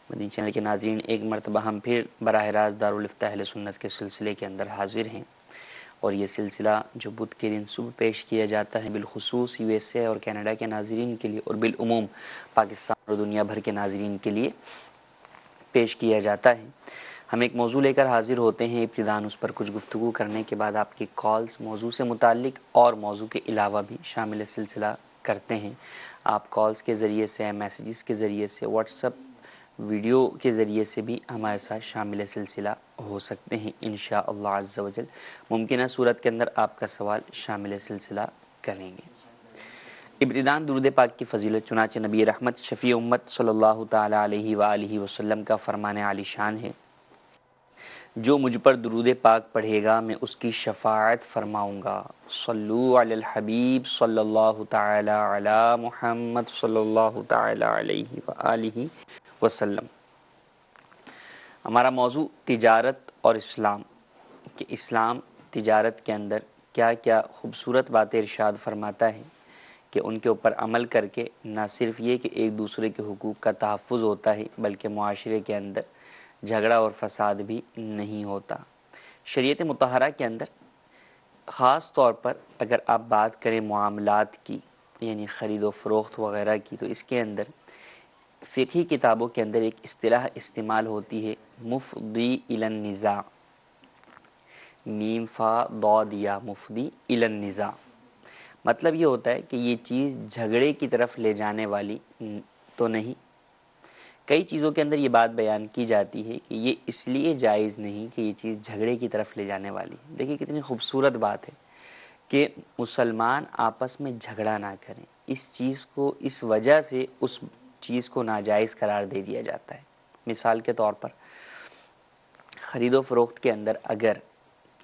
مدنی channel کے ناظرین، ایک مرتبہ ہم پھر براہ راست دارالفتہ اہل سنت کے سلسلے کے اندر حاضر ہیں، اور یہ سلسلہ جو بدھ کے دن صبح پیش کیا جاتا ہے بالخصوص یو ایس اے اور کینیڈا کے ناظرین کے لیے، اور بالعموم پاکستان اور دنیا بھر کے ناظرین کے لیے پیش کیا جاتا ہے۔ ہم ایک موضوع لے کر حاضر ہوتے ہیں، ابتداً اس پر کچھ گفتگو کرنے کے بعد آپ کی کالز موضوع سے متعلق اور موضوع کے علاوہ بھی شامل سلسلہ کرتے ہیں۔ آپ کالز کے ذریعے سے، میسیجز کے ذریعے سے، واٹس ایپ ویڈیو کے ذریعے سے بھی ہمارے ساتھ شامل سلسلہ ہو سکتے ہیں انشاءاللہ عز و جل۔ ممکنہ صورت کے اندر آپ کا سوال شامل سلسلہ کریں گے۔ ابتداً درود پاک کی فضیلت، چنانچہ نبی رحمت شفیع امت صلی اللہ تعالی علیہ وآلہ وسلم کا فرمان عالی شان ہے، جو مجھ پر درود پاک پڑھے گا میں اس کی شفاعت فرماؤں گا۔ صلو علی الحبیب صلی اللہ تعالی علی محمد صلی اللہ تعالی علیہ وآلہ وسلم۔ ہمارا موضوع تجارت اور اسلام، کہ اسلام تجارت کے اندر کیا کیا خوبصورت باتیں ارشاد فرماتا ہے کہ ان کے اوپر عمل کر کے نہ صرف یہ کہ ایک دوسرے کے حقوق کا تحفظ ہوتا ہے، بلکہ معاشرے کے اندر جھگڑا اور فساد بھی نہیں ہوتا۔ شریعت مطہرہ کے اندر خاص طور پر اگر آپ بات کریں معاملات کی، یعنی خرید و فروخت وغیرہ کی، تو اس کے اندر فقہی کتابوں کے اندر ایک اصطلاح استعمال ہوتی ہے، مفضی الی النزاع، میم فا ضاد یا، مفضی الی النزاع۔ مطلب یہ ہوتا ہے کہ یہ چیز جھگڑے کی طرف لے جانے والی تو نہیں۔ کئی چیزوں کے اندر یہ بات بیان کی جاتی ہے کہ یہ اس لیے جائز نہیں کہ یہ چیز جھگڑے کی طرف لے جانے والی۔ دیکھیے کتنی خوبصورت بات ہے کہ مسلمان آپس میں جھگڑا نہ کریں، اس چیز کو اس وجہ سے اس چیز کو ناجائز قرار دے دیا جاتا ہے۔ مثال کے طور پر خرید و فروخت کے اندر اگر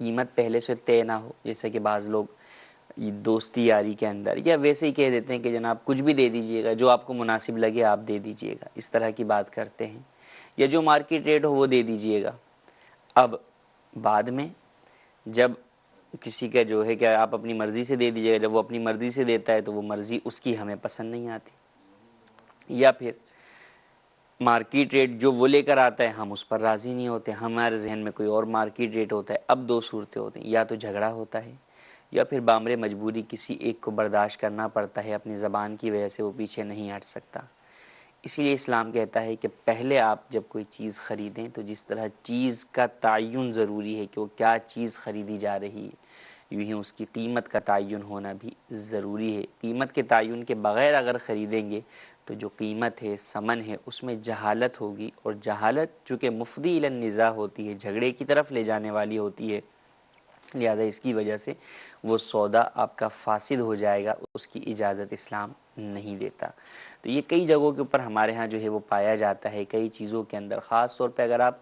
قیمت پہلے سے طے نہ ہو، جیسے کہ بعض لوگ دوستی یاری کے اندر یا ویسے ہی کہہ دیتے ہیں کہ جناب کچھ بھی دے دیجئے گا، جو آپ کو مناسب لگے آپ دے دیجئے گا، اس طرح کی بات کرتے ہیں، یا جو مارکیٹ ریٹ ہو وہ دے دیجئے گا۔ اب بعد میں جب کسی کا جو ہے کہ آپ اپنی مرضی سے دے دیجئے گا، جب وہ اپنی مرضی سے دیتا ہے تو وہ مرضی اس کی ہمیں پسند نہیں آتی، یا پھر مارکیٹ ریٹ جو وہ لے کر آتا ہے ہم اس پر راضی نہیں ہوتے، ہمارے ذہن میں کوئی اور مارکیٹ ریٹ ہوتا ہے۔ اب دو صورتیں ہوتی ہیں، یا تو جھگڑا ہوتا ہے، یا پھر بامر مجبوری کسی ایک کو برداشت کرنا پڑتا ہے، اپنی زبان کی وجہ سے وہ پیچھے نہیں ہٹ سکتا۔ اسی لیے اسلام کہتا ہے کہ پہلے آپ جب کوئی چیز خریدیں تو جس طرح چیز کا تعین ضروری ہے کہ وہ کیا چیز خریدی جا رہی ہے، یوں ہی اس کی قیمت کا تعین ہونا بھی ضروری ہے۔ قیمت کے تعین کے بغیر اگر خریدیں گے تو جو قیمت ہے، ثمن ہے، اس میں جہالت ہوگی، اور جہالت چونکہ مفضی الی النزاع ہوتی ہے، جھگڑے کی طرف لے جانے والی ہوتی ہے، لہذا اس کی وجہ سے وہ سودا آپ کا فاسد ہو جائے گا، اس کی اجازت اسلام نہیں دیتا۔ تو یہ کئی جگہوں کے اوپر ہمارے ہاں جو ہے وہ پایا جاتا ہے، کئی چیزوں کے اندر، خاص طور پہ اگر آپ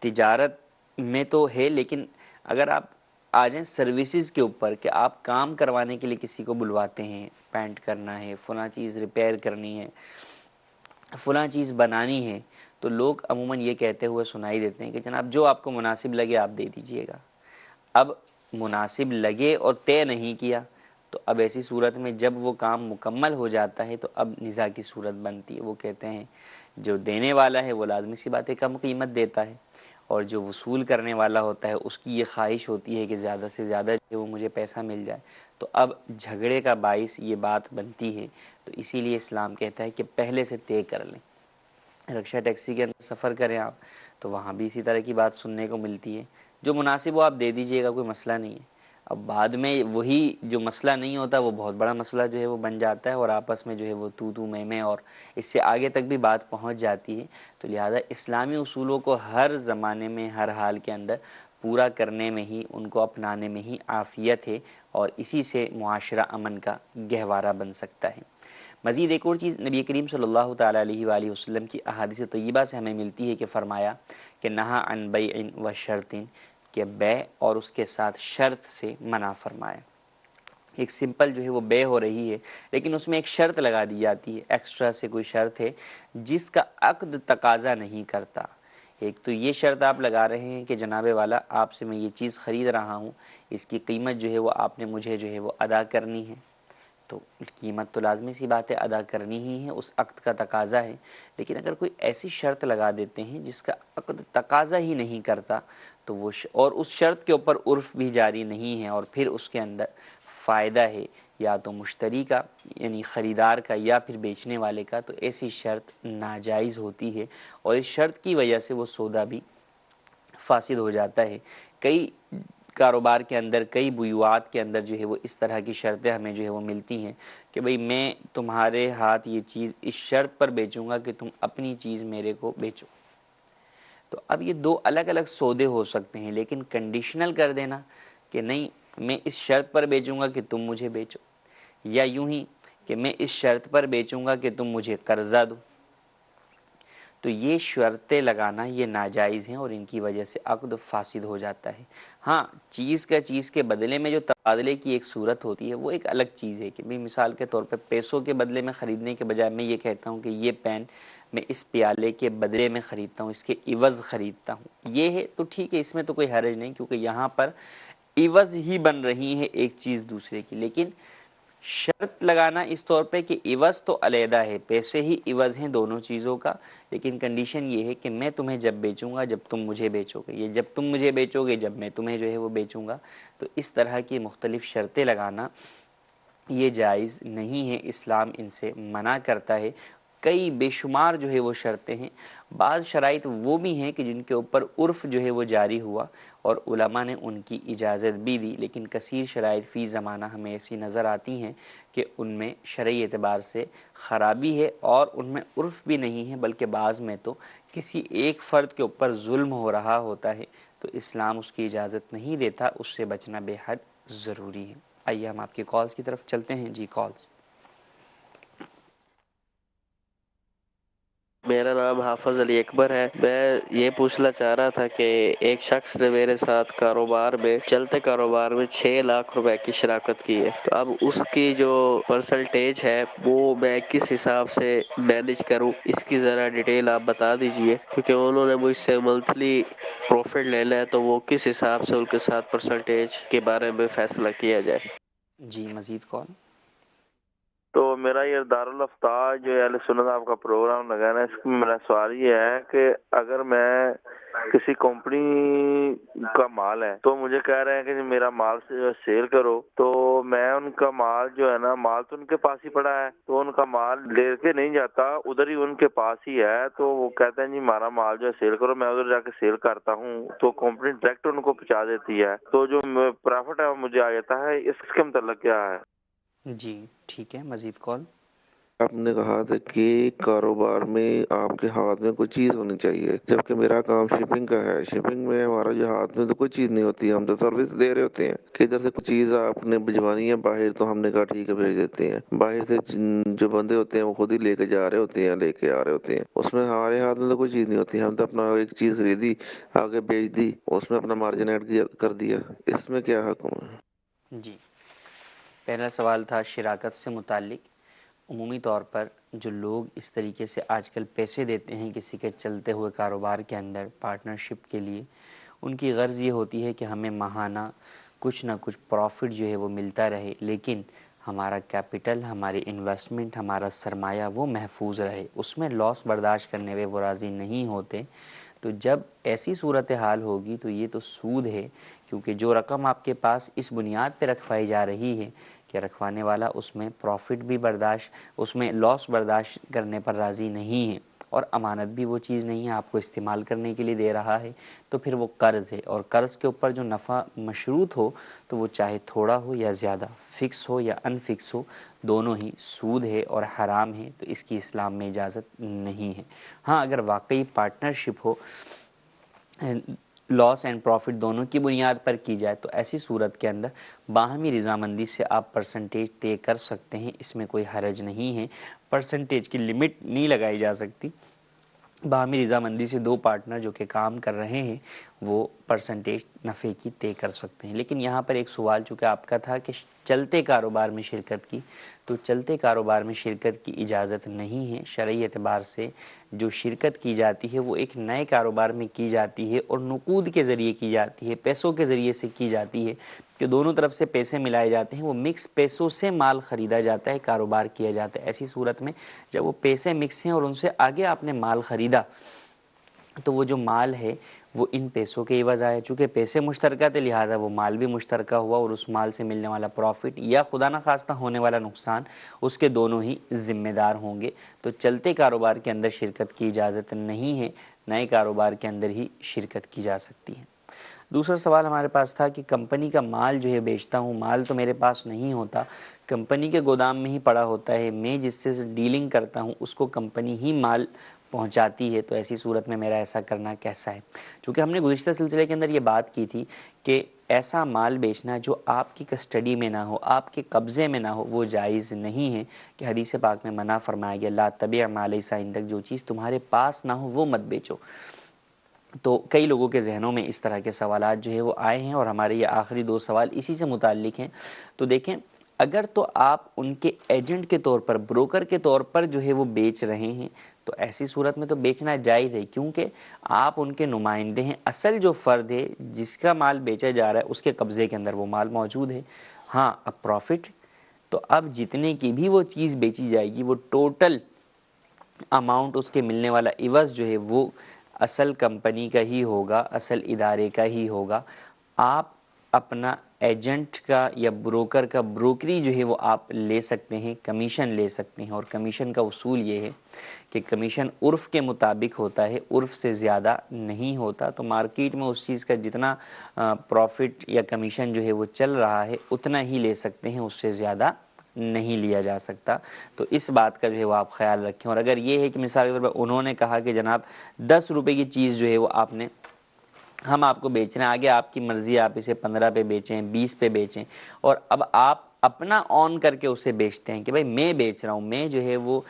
تجارت میں تو ہے، لیکن اگر آپ آ جائیں سروسز کے اوپر کہ آپ کام کروانے کے لیے کسی کو بلواتے ہیں، پینٹ کرنا ہے، فلاں چیز ریپیئر کرنی ہے، فلاں چیز بنانی ہے، تو لوگ عموماً یہ کہتے ہوئے سنائی دیتے ہیں کہ جناب جو آپ کو مناسب لگے آپ دے دیجئے گا۔ اب مناسب لگے اور طے نہیں کیا تو اب ایسی صورت میں جب وہ کام مکمل ہو جاتا ہے تو اب نزاع کی صورت بنتی ہے۔ وہ کہتے ہیں جو دینے والا ہے وہ لازمی سی بات ہے کم قیمت دیتا ہے، اور جو وصول کرنے والا ہوتا ہے اس کی یہ خواہش ہوتی ہے کہ زیادہ سے زیادہ جو وہ مجھے پیسہ مل جائے، تو اب جھگڑے کا باعث یہ بات بنتی ہے۔ تو اسی لیے اسلام کہتا ہے کہ پہلے سے طے کر لیں۔ رکشہ ٹیکسی کے اندر سفر کریں آپ تو وہاں بھی اسی طرح کی بات سننے کو ملتی ہے، جو مناسب ہو آپ دے دیجئے گا، کوئی مسئلہ نہیں ہے۔ اب بعد میں وہی جو مسئلہ نہیں ہوتا وہ بہت بڑا مسئلہ جو ہے وہ بن جاتا ہے، اور آپس میں جو ہے وہ تو میں اور اس سے آگے تک بھی بات پہنچ جاتی ہے۔ تو لہذا اسلامی اصولوں کو ہر زمانے میں، ہر حال کے اندر پورا کرنے میں ہی، ان کو اپنانے میں ہی عافیت ہے، اور اسی سے معاشرہ امن کا گہوارہ بن سکتا ہے۔ مزید ایک اور چیز نبی کریم صلی اللہ تعالی علیہ وآلہ وسلم کی احادیث طیبہ سے ہمیں ملتی ہے کہ فرمایا کہ نہا عن بیع و شرط، کہ بے اور اس کے ساتھ شرط سے منع فرمایا۔ ایک سمپل جو ہے وہ بے ہو رہی ہے، لیکن اس میں ایک شرط لگا دی جاتی ہے، ایکسٹرا سے کوئی شرط ہے جس کا عقد تقاضا نہیں کرتا۔ ایک تو یہ شرط آپ لگا رہے ہیں کہ جناب والا آپ سے میں یہ چیز خرید رہا ہوں، اس کی قیمت جو ہے وہ آپ نے مجھے جو ہے وہ ادا کرنی ہے، تو قیمت تو لازمی سی بات ہے ادا کرنی ہی ہے، اس عقد کا تقاضا ہے. لیکن اگر کوئی ایسی شرط لگا دیتے ہیں جس کا عقد تقاضا ہی نہیں کرتا تو وہ اور اس شرط کے اوپر عرف بھی جاری نہیں ہے، اور پھر اس کے اندر فائدہ ہے یا تو مشتری کا یعنی خریدار کا یا پھر بیچنے والے کا، تو ایسی شرط ناجائز ہوتی ہے اور اس شرط کی وجہ سے وہ سودا بھی فاسد ہو جاتا ہے. کئی کاروبار کے اندر، کئی بیوعات کے اندر جو ہے وہ اس طرح کی شرطیں ہمیں جو ہے وہ ملتی ہیں کہ بھئی میں تمہارے ہاتھ یہ چیز اس شرط پر بیچوں گا کہ تم اپنی چیز میرے کو بیچو. تو اب یہ دو الگ الگ سودے ہو سکتے ہیں، لیکن کنڈیشنل کر دینا کہ نہیں میں اس شرط پر بیچوں گا کہ تم مجھے بیچو، یا یوں ہی کہ میں اس شرط پر بیچوں گا کہ تم مجھے قرضہ دو، تو یہ شرطیں لگانا یہ ناجائز ہیں اور ان کی وجہ سے عقد فاسد ہو جاتا ہے. ہاں چیز کا چیز کے بدلے میں جو تبادلے کی ایک صورت ہوتی ہے وہ ایک الگ چیز ہے کہ مثال کے طور پہ پیسوں کے بدلے میں خریدنے کے بجائے میں یہ کہتا ہوں کہ یہ پین میں اس پیالے کے بدلے میں خریدتا ہوں، اس کے عوض خریدتا ہوں، یہ ہے تو ٹھیک ہے، اس میں تو کوئی حرج نہیں کیونکہ یہاں پر عوض ہی بن رہی ہے ایک چیز دوسرے کی. لیکن شرط لگانا اس طور پہ کہ عوض تو علیحدہ ہے، پیسے ہی عوض ہیں دونوں چیزوں کا، لیکن کنڈیشن یہ ہے کہ میں تمہیں جب بیچوں گا جب تم مجھے بیچو گے، یہ جب تم مجھے بیچو گے جب میں تمہیں جو ہے وہ بیچوں گا. تو اس طرح کی مختلف شرطیں لگانا یہ جائز نہیں ہے، اسلام ان سے منع کرتا ہے. کئی بے شمار جو ہے وہ شرطیں ہیں، بعض شرائط وہ بھی ہیں کہ جن کے اوپر عرف جو ہے وہ جاری ہوا اور علماء نے ان کی اجازت بھی دی، لیکن کثیر شرائط فی زمانہ ہمیں ایسی نظر آتی ہیں کہ ان میں شرعی اعتبار سے خرابی ہے اور ان میں عرف بھی نہیں ہے، بلکہ بعض میں تو کسی ایک فرد کے اوپر ظلم ہو رہا ہوتا ہے تو اسلام اس کی اجازت نہیں دیتا، اس سے بچنا بے حد ضروری ہے. آئیے ہم آپ کی کالز کی طرف چلتے ہیں. جی کالز. میرا نام حافظ علی اکبر ہے. میں یہ پوچھنا چاہ رہا تھا کہ ایک شخص نے میرے ساتھ چلتے کاروبار میں 6 لاکھ روپے کی شراکت کی ہے، تو اب اس کی جو پرسنٹیج ہے وہ میں کس حساب سے مینیج کروں، اس کی ذرا ڈیٹیل آپ بتا دیجئے، کیونکہ انہوں نے مجھ سے منتھلی پروفٹ لینا ہے تو وہ کس حساب سے ان کے ساتھ پرسنٹیج کے بارے میں فیصلہ کیا جائے. جی مزید کال. تو میرا یہ دارالافتا جو اہل سنت آپ کا پروگرام لگانا ہے، اس میں میرا سوال یہ ہے کہ اگر میں کسی کمپنی کا مال ہے تو مجھے کہہ رہے ہیں کہ میرا مال سے سیل کرو، تو میں ان کا مال جو ہے نا، مال تو ان کے پاس ہی پڑا ہے، تو ان کا مال لے کے نہیں جاتا، ادھر ہی ان کے پاس ہی ہے، تو وہ کہتے ہیں جی ہمارا مال جو ہے سیل کرو، میں ادھر جا کے سیل کرتا ہوں تو کمپنی ڈائریکٹ ان کو پہنچا دیتی ہے، تو جو پروفٹ ہے وہ مجھے آ جاتا ہے، اس کے متعلق کیا ہے؟ جی ٹھیک ہے. مزید کال. آپ نے کہا تھا کہ کاروبار میں آپ کے ہاتھ میں کوئی چیز ہونی چاہیے، جبکہ میرا کام شپنگ کا ہے. شپنگ میں ہمارا جو ہاتھ میں تو کوئی چیز نہیں ہوتی، ہم تو سروس دے رہے ہوتے ہیں کہ ادھر سے کوئی چیز آپ نے بھجوانی ہے باہر، تو ہم نے کہا ٹھیک ہے بھیج دیتے ہیں. باہر سے جو بندے ہوتے ہیں وہ خود ہی لے کے جا رہے ہوتے ہیں، لے کے آ رہے ہوتے ہیں، اس میں ہمارے ہاتھ میں تو کوئی چیز نہیں ہوتی. ہم تو اپنا ایک چیز خریدی، آگے بیچ دی، اس میں اپنا مارجن ایڈ کر دیا. اس میں کیا حکم ہے؟ جی پہلا سوال تھا شراکت سے متعلق. عمومی طور پر جو لوگ اس طریقے سے آج کل پیسے دیتے ہیں کسی کے چلتے ہوئے کاروبار کے اندر پارٹنرشپ کے لیے، ان کی غرض یہ ہوتی ہے کہ ہمیں ماہانہ کچھ نہ کچھ پروفٹ جو ہے وہ ملتا رہے، لیکن ہمارا کیپٹل، ہماری انویسٹمنٹ، ہمارا سرمایہ وہ محفوظ رہے، اس میں لاس برداشت کرنے پہ وہ راضی نہیں ہوتے. تو جب ایسی صورتحال ہوگی تو یہ تو سود ہے، کیونکہ جو رقم آپ کے پاس اس بنیاد پہ رکھوائی جا رہی ہے کہ رکھوانے والا اس میں پروفٹ بھی برداشت، اس میں لاس برداشت کرنے پر راضی نہیں ہے، اور امانت بھی وہ چیز نہیں ہے، آپ کو استعمال کرنے کے لیے دے رہا ہے، تو پھر وہ قرض ہے. اور قرض کے اوپر جو نفع مشروط ہو تو وہ چاہے تھوڑا ہو یا زیادہ، فکس ہو یا ان فکس ہو، دونوں ہی سود ہے اور حرام ہے، تو اس کی اسلام میں اجازت نہیں ہے. ہاں اگر واقعی پارٹنرشپ ہو، لاس اینڈ پروفٹ دونوں کی بنیاد پر کی جائے، تو ایسی صورت کے اندر باہمی رضامندی سے آپ پرسنٹیج طے کر سکتے ہیں، اس میں کوئی حرج نہیں ہے. پرسنٹیج کی لمٹ نہیں لگائی جا سکتی، باہمی رضامندی سے دو پارٹنر جو کہ کام کر رہے ہیں وہ پرسنٹیج نفع کی طے کر سکتے ہیں. لیکن یہاں پر ایک سوال چونکہ آپ کا تھا کہ چلتے کاروبار میں شرکت کی، تو چلتے کاروبار میں شرکت کی اجازت نہیں ہے۔ شرعی اعتبار سے جو شرکت کی جاتی ہے وہ ایک نئے کاروبار میں کی جاتی ہے اور نقود کے ذریعے کی جاتی ہے، پیسوں کے ذریعے سے کی جاتی ہے، کہ دونوں طرف سے پیسے ملائے جاتے ہیں، وہ مکس پیسوں سے مال خریدا جاتا ہے، کاروبار کیا جاتا ہے۔ ایسی صورت میں جب وہ پیسے مکس ہیں اور ان سے آگے آپ نے مال خریدا، تو وہ جو مال ہے وہ ان پیسوں کے عوض آیا، چونکہ پیسے مشترکہ تھے لہٰذا وہ مال بھی مشترکہ ہوا، اور اس مال سے ملنے والا پروفٹ یا خدا نخواستہ ہونے والا نقصان اس کے دونوں ہی ذمہ دار ہوں گے۔ تو چلتے کاروبار کے اندر شرکت کی اجازت نہیں ہے، نئے کاروبار کے اندر ہی شرکت کی جا سکتی ہے۔ دوسرا سوال ہمارے پاس تھا کہ کمپنی کا مال جو ہے بیچتا ہوں، مال تو میرے پاس نہیں ہوتا، کمپنی کے گودام میں ہی پڑا ہوتا ہے، میں جس سے ڈیلنگ کرتا ہوں اس کو کمپنی ہی مال پہنچاتی ہے، تو ایسی صورت میں میرا ایسا کرنا کیسا ہے؟ چونکہ ہم نے گزشتہ سلسلے کے اندر یہ بات کی تھی کہ ایسا مال بیچنا جو آپ کی کسٹڈی میں نہ ہو، آپ کے قبضے میں نہ ہو، وہ جائز نہیں ہے، کہ حدیث پاک میں منع فرمایا گیا لا تبیع ما لیس عندک، جو چیز تمہارے پاس نہ ہو وہ مت بیچو۔ تو کئی لوگوں کے ذہنوں میں اس طرح کے سوالات جو ہے وہ آئے ہیں، اور ہمارے یہ آخری دو سوال اسی سے متعلق ہیں۔ تو دیکھیں، اگر تو آپ ان کے ایجنٹ کے طور پر، بروکر کے طور پر جو ہے وہ بیچ رہے ہیں، تو ایسی صورت میں تو بیچنا جائز ہے، کیونکہ آپ ان کے نمائندے ہیں، اصل جو فرد ہے جس کا مال بیچا جا رہا ہے اس کے قبضے کے اندر وہ مال موجود ہے۔ ہاں، اب پروفٹ تو اب جتنے کی بھی وہ چیز بیچی جائے گی وہ ٹوٹل اماؤنٹ اس کے ملنے والا عوض جو ہے وہ اصل کمپنی کا ہی ہوگا، اصل ادارے کا ہی ہوگا۔ آپ اپنا ایجنٹ کا یا بروکر کا بروکری جو ہے وہ آپ لے سکتے ہیں، کمیشن لے سکتے ہیں، اور کمیشن کا اصول یہ ہے کہ کمیشن عرف کے مطابق ہوتا ہے، عرف سے زیادہ نہیں ہوتا۔ تو مارکیٹ میں اس چیز کا جتنا پروفٹ یا کمیشن جو ہے وہ چل رہا ہے اتنا ہی لے سکتے ہیں، اس سے زیادہ نہیں لیا جا سکتا۔ تو اس بات کا جو ہے وہ آپ خیال رکھیں۔ اور اگر یہ ہے کہ مثال کے طور پر انہوں نے کہا کہ جناب 10 روپے کی چیز جو ہے وہ ہم آپ کو بیچ رہے ہیں، آگے آپ کی مرضی، آپ اسے 15 پہ بیچیں، 20 پہ بیچیں، اور اب آپ اپنا آن کر کے اسے بیچتے ہیں کہ بھائی میں بیچ رہا ہوں، میں جو ہے وہ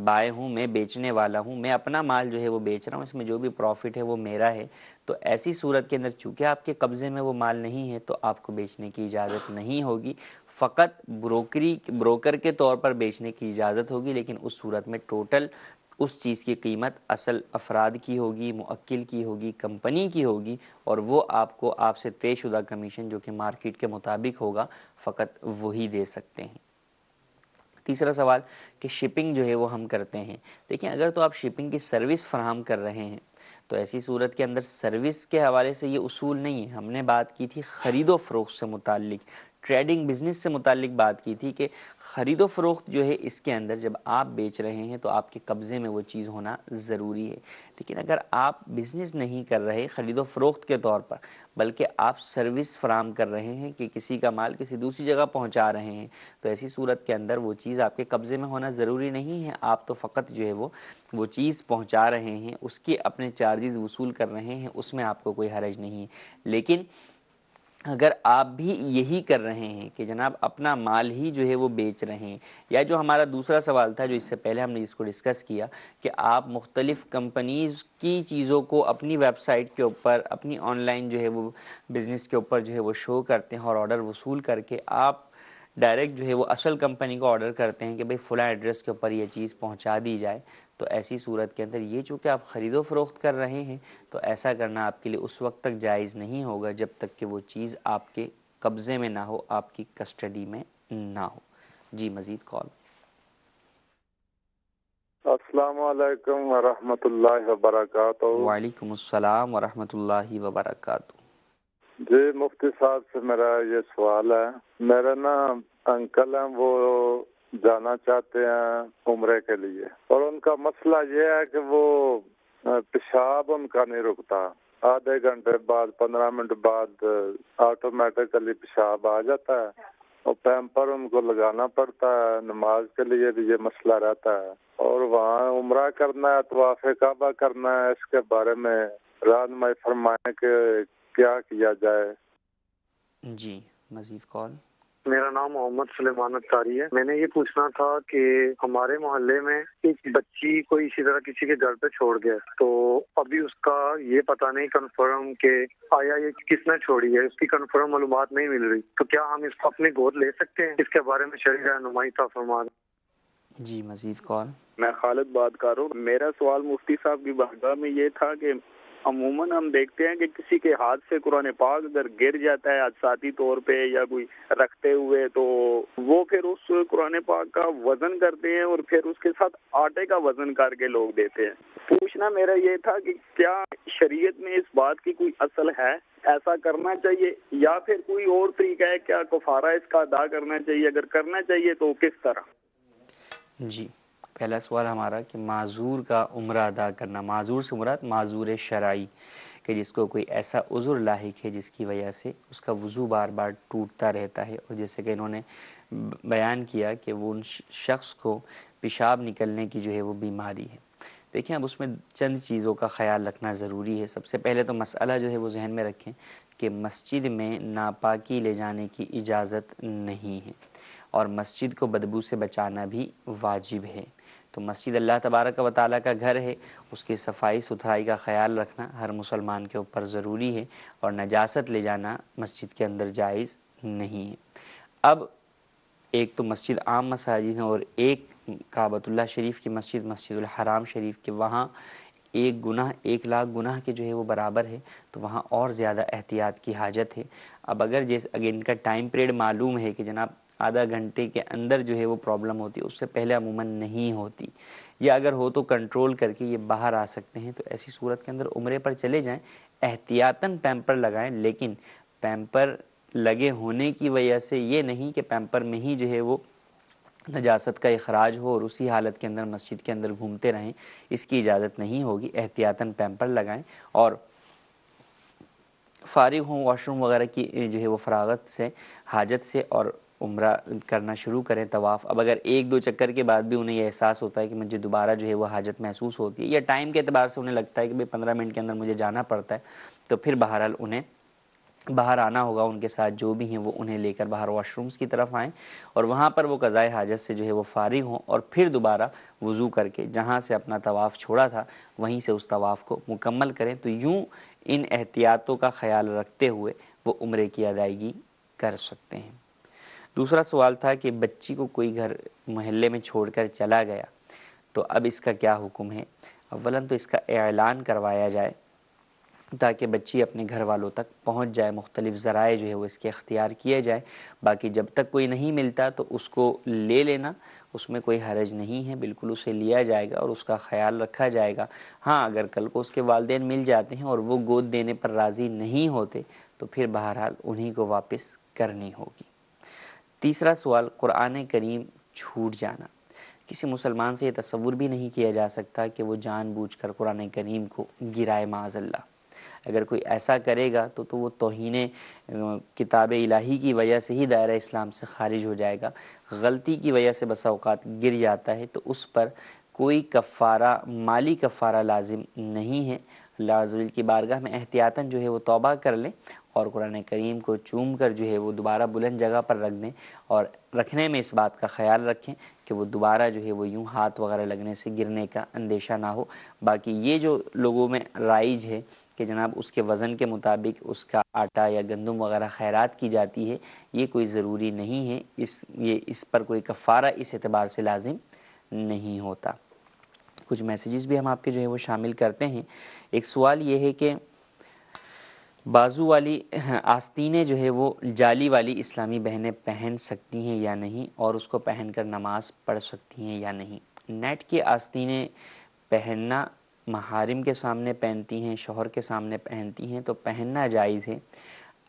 بائے ہوں، میں بیچنے والا ہوں، میں اپنا مال جو ہے وہ بیچ رہا ہوں، اس میں جو بھی پروفٹ ہے وہ میرا ہے۔ تو ایسی صورت کے اندر چونکہ آپ کے قبضے میں وہ مال نہیں ہے تو آپ کو بیچنے کی اجازت نہیں ہوگی، فقط بروکر کے طور پر بیچنے کی اجازت ہوگی، لیکن اس صورت میں ٹوٹل اس چیز کی قیمت اصل افراد کی ہوگی، موکل کی ہوگی، کمپنی کی ہوگی، اور وہ آپ کو آپ سے طے شدہ کمیشن جو کہ مارکیٹ کے مطابق ہوگا فقط وہی دے سکتے ہیں۔ تیسرا سوال کہ شپنگ جو ہے وہ ہم کرتے ہیں، دیکھیں اگر تو آپ شپنگ کی سروس فراہم کر رہے ہیں تو ایسی صورت کے اندر سروس کے حوالے سے یہ اصول نہیں ہے۔ ہم نے بات کی تھی خرید و فروخت سے متعلق، ٹریڈنگ بزنس سے متعلق بات کی تھی کہ خرید و فروخت جو ہے اس کے اندر جب آپ بیچ رہے ہیں تو آپ کے قبضے میں وہ چیز ہونا ضروری ہے، لیکن اگر آپ بزنس نہیں کر رہے خرید و فروخت کے طور پر، بلکہ آپ سروس فراہم کر رہے ہیں کہ کسی کا مال کسی دوسری جگہ پہنچا رہے ہیں، تو ایسی صورت کے اندر وہ چیز آپ کے قبضے میں ہونا ضروری نہیں ہے۔ آپ تو فقط جو ہے وہ چیز پہنچا رہے ہیں، اس کے اپنے چارجز وصول کر رہے ہیں، اس میں آپ کو کوئی حرج نہیں ہے۔ لیکن اگر آپ بھی یہی کر رہے ہیں کہ جناب اپنا مال ہی جو ہے وہ بیچ رہے ہیں، یا جو ہمارا دوسرا سوال تھا جو اس سے پہلے ہم نے اس کو ڈسکس کیا کہ آپ مختلف کمپنیز کی چیزوں کو اپنی ویب سائٹ کے اوپر، اپنی آن لائن جو ہے وہ بزنس کے اوپر جو ہے وہ شو کرتے ہیں، اور آرڈر وصول کر کے آپ ڈائریکٹ جو ہے وہ اصل کمپنی کو آرڈر کرتے ہیں کہ بھئی فلاں ایڈریس کے اوپر یہ چیز پہنچا دی جائے، تو ایسی صورت کے اندر یہ چونکہ آپ خرید و فروخت کر رہے ہیں تو ایسا کرنا آپ کے لیے اس وقت تک جائز نہیں ہوگا جب تک کہ وہ چیز آپ کے قبضے میں نہ ہو، آپ کی کسٹڈی میں نہ ہو۔ جی مزید کال۔ السلام علیکم ورحمۃ اللہ وبرکاتہ۔ وعلیکم السلام ورحمۃ اللہ وبرکاتہ۔ جی مفتی صاحب سے میرا یہ سوال ہے، میرا انکل ہیں، وہ جانا چاہتے ہیں عمرے کے لیے، اور ان کا مسئلہ یہ ہے کہ وہ پیشاب ان کا نہیں رکتا، آدھے گھنٹے بعد 15 منٹ بعد آٹومیٹکلی پیشاب آ جاتا ہے، اور پیمپر ان کو لگانا پڑتا ہے، نماز کے لیے بھی یہ مسئلہ رہتا ہے، اور وہاں عمرہ کرنا ہے، طواف کعبہ کرنا ہے، اس کے بارے میں رہنمائی فرمائیں کہ کیا کیا جائے۔ جی مزید کال۔ میرا نام محمد سلیمان اختاری ہے. میں نے یہ پوچھنا تھا کہ ہمارے محلے میں ایک بچی کوئی اسی طرح کسی کے گھر پہ چھوڑ گیا، تو ابھی اس کا یہ پتہ نہیں کنفرم کہ آیا یہ کس نے چھوڑی ہے، اس کی کنفرم معلومات نہیں مل رہی، تو کیا ہم اس کو اپنی گود لے سکتے ہیں؟ اس کے بارے میں شرعی رہنمائی عطا فرمائیں. جی مزید کال. میں خالد بات کر رہا ہوں. میرا سوال مفتی صاحب کی بارگاہ میں یہ تھا کہ عموماً ہم دیکھتے ہیں کہ کسی کے ہاتھ سے قرآن پاک اگر گر جاتا ہے حادثاتی طور پہ یا کوئی رکھتے ہوئے، تو وہ پھر اس قرآن پاک کا وزن کرتے ہیں اور پھر اس کے ساتھ آٹے کا وزن کر کے لوگ دیتے ہیں. پوچھنا میرا یہ تھا کہ کیا شریعت میں اس بات کی کوئی اصل ہے، ایسا کرنا چاہیے، یا پھر کوئی اور طریقہ ہے، کیا کفارہ اس کا ادا کرنا چاہیے؟ اگر کرنا چاہیے تو کس طرح؟ جی پہلا سوال ہمارا کہ معذور کا عمرہ ادا کرنا، معذور سے مراد معذور شرعی، کہ جس کو کوئی ایسا عذر لاحق ہے جس کی وجہ سے اس کا وضو بار بار ٹوٹتا رہتا ہے، اور جیسے کہ انہوں نے بیان کیا کہ وہ ان شخص کو پیشاب نکلنے کی جو ہے وہ بیماری ہے. دیکھیں اب اس میں چند چیزوں کا خیال رکھنا ضروری ہے. سب سے پہلے تو مسئلہ جو ہے وہ ذہن میں رکھیں کہ مسجد میں ناپاکی لے جانے کی اجازت نہیں ہے، اور مسجد کو بدبو سے بچانا بھی واجب ہے. تو مسجد اللہ تبارک و تعالیٰ کا گھر ہے، اس کی صفائی ستھرائی کا خیال رکھنا ہر مسلمان کے اوپر ضروری ہے، اور نجاست لے جانا مسجد کے اندر جائز نہیں ہے. اب ایک تو مسجد عام مساجد ہیں، اور ایک کعبۃ اللہ شریف کی مسجد، مسجد الحرام شریف کے، وہاں ایک گناہ 1,00,000 گناہ کے جو ہے وہ برابر ہے، تو وہاں اور زیادہ احتیاط کی حاجت ہے. اب اگر ان کا ٹائم پیریڈ معلوم ہے کہ جناب آدھا گھنٹے کے اندر جو ہے وہ پرابلم ہوتی ہے، اس سے پہلے عموماً نہیں ہوتی، یا اگر ہو تو کنٹرول کر کے یہ باہر آ سکتے ہیں، تو ایسی صورت کے اندر عمرے پر چلے جائیں. احتیاطاً پیمپر لگائیں، لیکن پیمپر لگے ہونے کی وجہ سے یہ نہیں کہ پیمپر میں ہی جو ہے وہ نجاست کا اخراج ہو اور اسی حالت کے اندر مسجد کے اندر گھومتے رہیں، اس کی اجازت نہیں ہوگی. احتیاطاً پیمپر لگائیں، اور فارغ ہوں واش روم وغیرہ کی جو ہے وہ فراغت سے، حاجت سے، اور عمرہ کرنا شروع کریں طواف. اب اگر 1-2 چکر کے بعد بھی انہیں یہ احساس ہوتا ہے کہ مجھے دوبارہ جو ہے وہ حاجت محسوس ہوتی ہے، یا ٹائم کے اعتبار سے انہیں لگتا ہے کہ 15 منٹ کے اندر مجھے جانا پڑتا ہے، تو پھر بہرحال انہیں باہر آنا ہوگا. ان کے ساتھ جو بھی ہیں وہ انہیں لے کر باہر واش رومز کی طرف آئیں، اور وہاں پر وہ قضائے حاجت سے جو ہے وہ فارغ ہوں، اور پھر دوبارہ وضو کر کے جہاں سے اپنا طواف چھوڑا تھا وہیں سے اس طواف کو مکمل کریں. تو یوں ان احتیاطوں کا خیال رکھتے ہوئے وہ عمرے کی ادائیگی کر سکتے ہیں. دوسرا سوال تھا کہ بچی کو کوئی گھر محلے میں چھوڑ کر چلا گیا، تو اب اس کا کیا حکم ہے؟ اولاً تو اس کا اعلان کروایا جائے تاکہ بچی اپنے گھر والوں تک پہنچ جائے. مختلف ذرائع جو ہے وہ اس کے اختیار کیے جائیں. باقی جب تک کوئی نہیں ملتا تو اس کو لے لینا، اس میں کوئی حرج نہیں ہے، بالکل اسے لیا جائے گا اور اس کا خیال رکھا جائے گا. ہاں اگر کل کو اس کے والدین مل جاتے ہیں اور وہ گود دینے پر راضی نہیں ہوتے، تو پھر بہرحال انہی کو واپس کرنی ہوگی. تیسرا سوال قرآن کریم چھوٹ جانا. کسی مسلمان سے یہ تصور بھی نہیں کیا جا سکتا کہ وہ جان بوجھ کر قرآن کریم کو گرائے معاذ اللہ. اگر کوئی ایسا کرے گا تو وہ توہین کتاب الہی کی وجہ سے ہی دائرہ اسلام سے خارج ہو جائے گا. غلطی کی وجہ سے بسا اوقات گر جاتا ہے تو اس پر کوئی کفارہ، مالی کفارہ لازم نہیں ہے. اللہ عز و جل کی بارگاہ میں احتیاطاً جو ہے وہ توبہ کر لیں، اور قرآن کریم کو چوم کر جو ہے وہ دوبارہ بلند جگہ پر رکھ دیں، اور رکھنے میں اس بات کا خیال رکھیں کہ وہ دوبارہ جو ہے وہ یوں ہاتھ وغیرہ لگنے سے گرنے کا اندیشہ نہ ہو. باقی یہ جو لوگوں میں رائج ہے کہ جناب اس کے وزن کے مطابق اس کا آٹا یا گندم وغیرہ خیرات کی جاتی ہے، یہ کوئی ضروری نہیں ہے. اس پر کوئی کفارہ اس اعتبار سے لازم نہیں ہوتا. کچھ میسیجز بھی ہم آپ کے جو ہے وہ شامل کرتے ہیں. ایک سوال یہ ہے کہ بازو والی آستینیں جو ہے وہ جالی والی اسلامی بہنیں پہن سکتی ہیں یا نہیں، اور اس کو پہن کر نماز پڑھ سکتی ہیں یا نہیں؟ نیٹ کی آستینیں پہننا محارم کے سامنے پہنتی ہیں، شوہر کے سامنے پہنتی ہیں تو پہننا جائز ہے.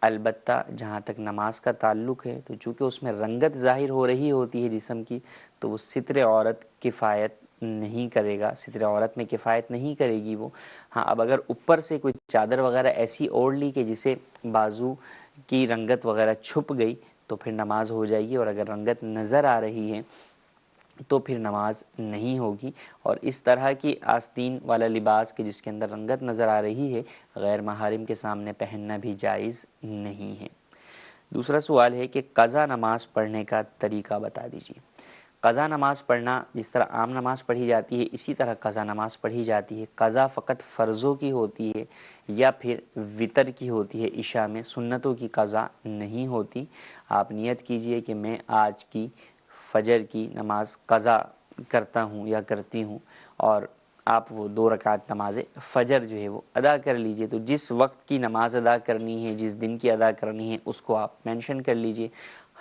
البتہ جہاں تک نماز کا تعلق ہے تو چونکہ اس میں رنگت ظاہر ہو رہی ہوتی ہے جسم کی، تو وہ ستر عورت کفایت نہیں کرے گا، ستر عورت میں کفایت نہیں کرے گی وہ. ہاں اب اگر اوپر سے کوئی چادر وغیرہ ایسی اوڑھ لی کہ جسے بازو کی رنگت وغیرہ چھپ گئی تو پھر نماز ہو جائے گی، اور اگر رنگت نظر آ رہی ہے تو پھر نماز نہیں ہوگی. اور اس طرح کی آستین والا لباس کہ جس کے اندر رنگت نظر آ رہی ہے غیر محارم کے سامنے پہننا بھی جائز نہیں ہے. دوسرا سوال ہے کہ قضا نماز پڑھنے کا طریقہ بتا دیجیے۔ قضا نماز پڑھنا جس طرح عام نماز پڑھی جاتی ہے اسی طرح قضا نماز پڑھی جاتی ہے۔ قضا فقط فرضوں کی ہوتی ہے یا پھر وتر کی ہوتی ہے، عشاء میں سنتوں کی قضا نہیں ہوتی۔ آپ نیت کیجئے کہ میں آج کی فجر کی نماز قضا کرتا ہوں یا کرتی ہوں، اور آپ وہ 2 رکعت نماز فجر جو ہے وہ ادا کر لیجئے۔ تو جس وقت کی نماز ادا کرنی ہے، جس دن کی ادا کرنی ہے، اس کو آپ مینشن کر لیجئے۔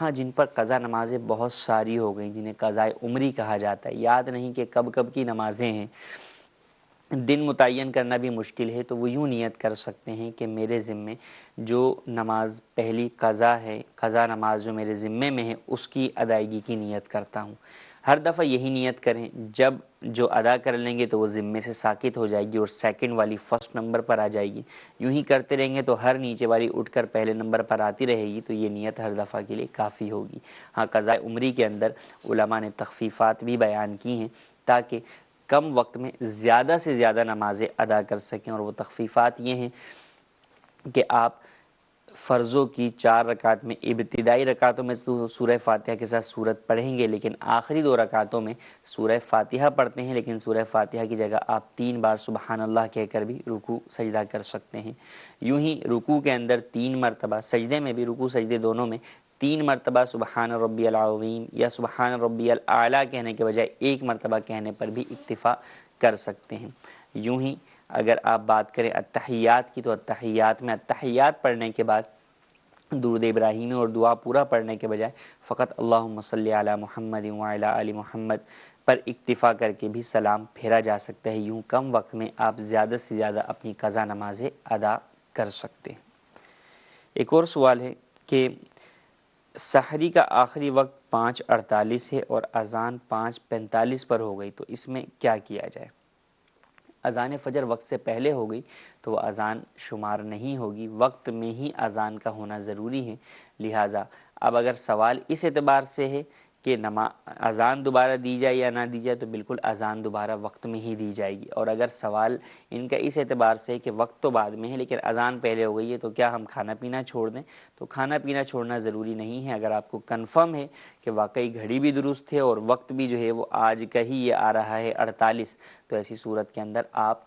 ہاں، جن پر قضا نمازیں بہت ساری ہو گئیں، جنہیں قضائے عمری کہا جاتا ہے، یاد نہیں کہ کب کب کی نمازیں ہیں، دن متعین کرنا بھی مشکل ہے، تو وہ یوں نیت کر سکتے ہیں کہ میرے ذمے جو نماز پہلی قضا ہے، قضا نماز جو میرے ذمے میں ہے، اس کی ادائیگی کی نیت کرتا ہوں۔ ہر دفعہ یہی نیت کریں، جب جو ادا کر لیں گے تو وہ ذمے سے ساقط ہو جائے گی اور سیکنڈ والی فرسٹ نمبر پر آ جائے گی۔ یوں ہی کرتے رہیں گے تو ہر نیچے والی اٹھ کر پہلے نمبر پر آتی رہے گی، تو یہ نیت ہر دفعہ کے لیے کافی ہوگی۔ ہاں، قضاء عمری کے اندر علماء نے تخفیفات بھی بیان کی ہیں تاکہ کم وقت میں زیادہ سے زیادہ نمازیں ادا کر سکیں، اور وہ تخفیفات یہ ہیں کہ آپ فرضوں کی 4 رکعت میں ابتدائی رکعتوں میں سورہ فاتحہ کے ساتھ سورت پڑھیں گے، لیکن آخری 2 رکعتوں میں سورہ فاتحہ پڑھتے ہیں، لیکن سورہ فاتحہ کی جگہ آپ 3 بار سبحان اللہ کہہ کر بھی رکوع سجدہ کر سکتے ہیں۔ یوں ہی رکوع کے اندر 3 مرتبہ، سجدے میں بھی، رکوع سجدے دونوں میں 3 مرتبہ سبحان ربی العظیم یا سبحان ربی الاعلیٰ کہنے کے بجائے 1 مرتبہ کہنے پر بھی اکتفا کر سکتے ہیں۔ یوں ہی اگر آپ بات کریں التحیات کی، تو التحیات میں التحیات پڑھنے کے بعد درود ابراہیمی اور دعا پورا پڑھنے کے بجائے فقط اللہم صلی علی محمد وعلی آل محمد پر اکتفا کر کے بھی سلام پھیرا جا سکتا ہے۔ یوں کم وقت میں آپ زیادہ سے زیادہ اپنی قضا نمازیں ادا کر سکتے ہیں۔ ایک اور سوال ہے کہ سحری کا آخری وقت 5:48 ہے اور اذان 5:45 پر ہو گئی، تو اس میں کیا کیا جائے؟ اذان فجر وقت سے پہلے ہو گئی تو وہ اذان شمار نہیں ہوگی، وقت میں ہی اذان کا ہونا ضروری ہے۔ لہٰذا اب اگر سوال اس اعتبار سے ہے کہ اذان دوبارہ دی جائے یا نہ دی جائے، تو بالکل اذان دوبارہ وقت میں ہی دی جائے گی۔ اور اگر سوال ان کا اس اعتبار سے ہے کہ وقت تو بعد میں ہے لیکن اذان پہلے ہو گئی ہے، تو کیا ہم کھانا پینا چھوڑ دیں؟ تو کھانا پینا چھوڑنا ضروری نہیں ہے۔ اگر آپ کو کنفرم ہے کہ واقعی گھڑی بھی درست ہے اور وقت بھی جو ہے وہ آج کا ہی یہ آ رہا ہے 48، تو ایسی صورت کے اندر آپ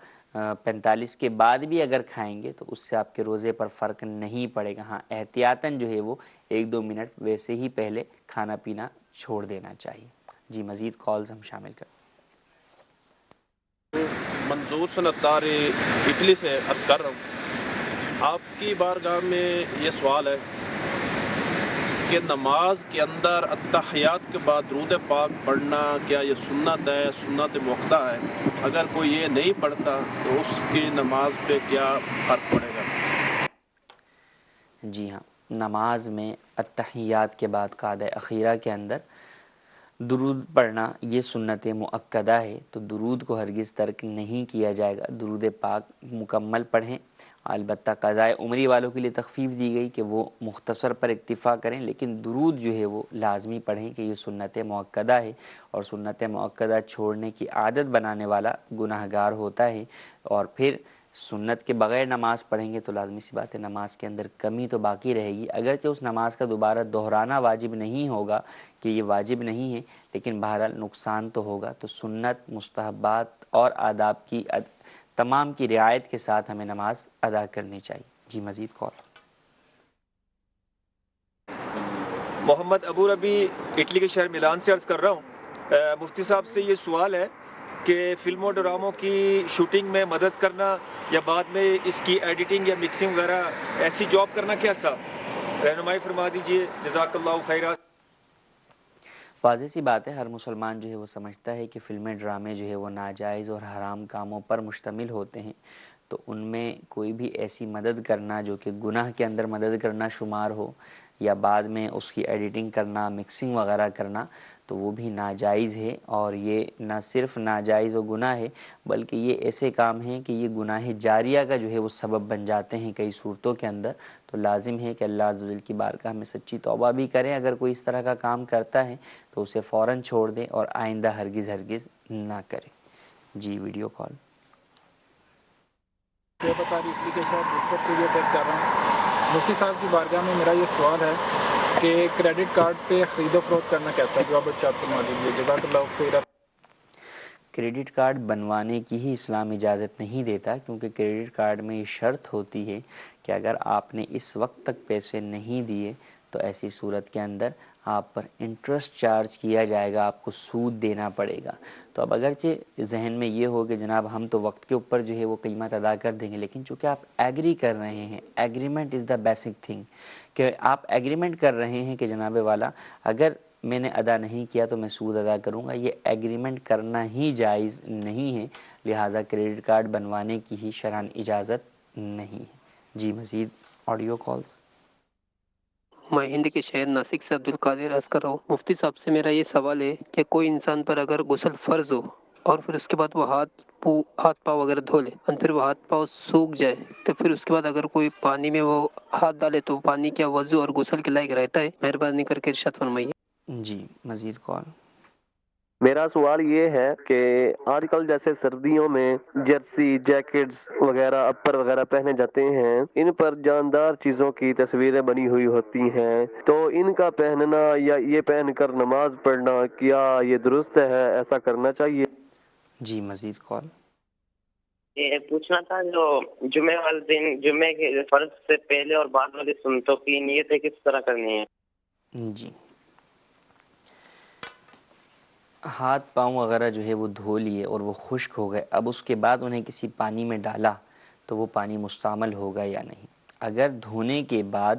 45 کے بعد بھی اگر کھائیں گے تو اس سے آپ کے روزے پر فرق نہیں پڑے گا۔ ہاں، احتیاطاً جو ہے وہ 1-2 منٹ ویسے ہی پہلے کھانا پینا چھوڑ دینا چاہیے۔ جی، مزید کالز ہم شامل کریں۔ منظور صنعتدار اٹلی سے عرض کر رہا ہوں، آپ کی بارگاہ میں یہ سوال ہے کہ نماز کے اندر التحیات کے بعد درود پاک پڑھنا کیا یہ سنت ہے، سنت مؤکدہ ہے؟ اگر کوئی یہ نہیں پڑھتا تو اس کی نماز پہ کیا فرق پڑے گا؟ جی ہاں، نماز میں التحیات کے بعد قعدہ اخیرہ کے اندر درود پڑھنا یہ سنت مؤکدہ ہے، تو درود کو ہرگز ترک نہیں کیا جائے گا۔ درود پاک مکمل پڑھیں۔ البتہ قضائے عمری والوں کے لیے تخفیف دی گئی کہ وہ مختصر پر اکتفا کریں، لیکن درود جو ہے وہ لازمی پڑھیں کہ یہ سنت مؤکدہ ہے، اور سنت مؤکدہ چھوڑنے کی عادت بنانے والا گناہگار ہوتا ہے۔ اور پھر سنت کے بغیر نماز پڑھیں گے تو لازمی سی بات ہے نماز کے اندر کمی تو باقی رہے گی، اگرچہ اس نماز کا دوبارہ دہرانا واجب نہیں ہوگا کہ یہ واجب نہیں ہے، لیکن بہرحال نقصان تو ہوگا۔ تو سنت، مستحبات اور آداب کی تمام کی رعایت کے ساتھ ہمیں نماز ادا کرنی چاہیے۔ جی، مزید کال۔ محمد ابو ربی اٹلی کے شہر میلان سے عرض کر رہا ہوں، مفتی صاحب سے یہ سوال ہے کہ فلموں ڈراموں کی شوٹنگ میں مدد کرنا یا بعد میں اس کی ایڈیٹنگ یا مکسنگ وغیرہ ایسی جاب کرنا کیسا؟ رہنمائی فرما دیجئے، جزاک اللہ خیرہ۔ واضح سی بات ہے، ہر مسلمان جو ہے وہ سمجھتا ہے کہ فلمیں ڈرامے جو ہے وہ ناجائز اور حرام کاموں پر مشتمل ہوتے ہیں، تو ان میں کوئی بھی ایسی مدد کرنا جو کہ گناہ کے اندر مدد کرنا شمار ہو، یا بعد میں اس کی ایڈیٹنگ کرنا، مکسنگ وغیرہ کرنا، تو وہ بھی ناجائز ہے۔ اور یہ نہ صرف ناجائز و گناہ ہے بلکہ یہ ایسے کام ہیں کہ یہ گناہ جاریہ کا جو ہے وہ سبب بن جاتے ہیں کئی صورتوں کے اندر۔ تو لازم ہے کہ اللہ عز و جل کی بارگاہ میں سچی توبہ بھی کریں، اگر کوئی اس طرح کا کام کرتا ہے تو اسے فوراً چھوڑ دیں اور آئندہ ہرگز نہ کریں۔ جی، ویڈیو کال۔ اٹلی کے شہر کر رہا ہوں۔ مفتی صاحب کی بارگاہ میں میرا یہ سوال ہے کہ کریڈٹ کارڈ پہ خرید و فروخت کرنا کیسا ہے؟ جواب اچھا فرما دیجیے، جزاک اللہ خیر۔ کریڈٹ کارڈ بنوانے کی ہی اسلام اجازت نہیں دیتا، کیونکہ کریڈٹ کارڈ میں یہ شرط ہوتی ہے کہ اگر آپ نے اس وقت تک پیسے نہیں دیے تو ایسی صورت کے اندر آپ پر انٹرسٹ چارج کیا جائے گا، آپ کو سود دینا پڑے گا۔ تو اب اگرچہ ذہن میں یہ ہو کہ جناب ہم تو وقت کے اوپر جو ہے وہ قیمت ادا کر دیں گے، لیکن چونکہ آپ ایگری کر رہے ہیں، agreement is the basic thing, کہ آپ ایگریمنٹ کر رہے ہیں کہ جناب والا اگر میں نے ادا نہیں کیا تو میں سود ادا کروں گا، یہ ایگریمنٹ کرنا ہی جائز نہیں ہے، لہٰذا کریڈٹ کارڈ بنوانے کی ہی شرعاً اجازت نہیں ہے۔ جی مزید آڈیو کالز۔ میں ہند کے شہر ناسک سے عبد القادر عرض کر رہا ہوں۔ مفتی صاحب سے میرا یہ سوال ہے کہ کوئی انسان پر اگر غسل فرض ہو اور پھر اس کے بعد وہ ہاتھ پاؤں وغیرہ دھو لے اور پھر وہ ہاتھ پاؤں سوکھ جائے تو پھر اس کے بعد اگر کوئی پانی میں وہ ہاتھ ڈالے تو پانی کیا وضو اور غسل کے لائق رہتا ہے؟ مہربانی کر کے ارشاد فرمائیے۔ جی مزید کال۔ میرا سوال یہ ہے کہ آج کل جیسے سردیوں میں جرسی جیکٹس وغیرہ اپر وغیرہ پہنے جاتے ہیں، ان پر جاندار چیزوں کی تصویریں بنی ہوئی ہوتی ہیں، تو ان کا پہننا یا یہ پہن کر نماز پڑھنا کیا یہ درست ہے؟ ایسا کرنا چاہیے؟ جی مزید کال۔ یہ پوچھنا تھا جو جمعے والے دن جمعے کے فرض سے پہلے اور بعد والی سنتوں کی نیتیں کس طرح کرنی ہے؟ جی ہاتھ پاؤں وغیرہ جو ہے وہ دھو لیے اور وہ خشک ہو گئے، اب اس کے بعد انہیں کسی پانی میں ڈالا تو وہ پانی مستعمل ہوگا یا نہیں؟ اگر دھونے کے بعد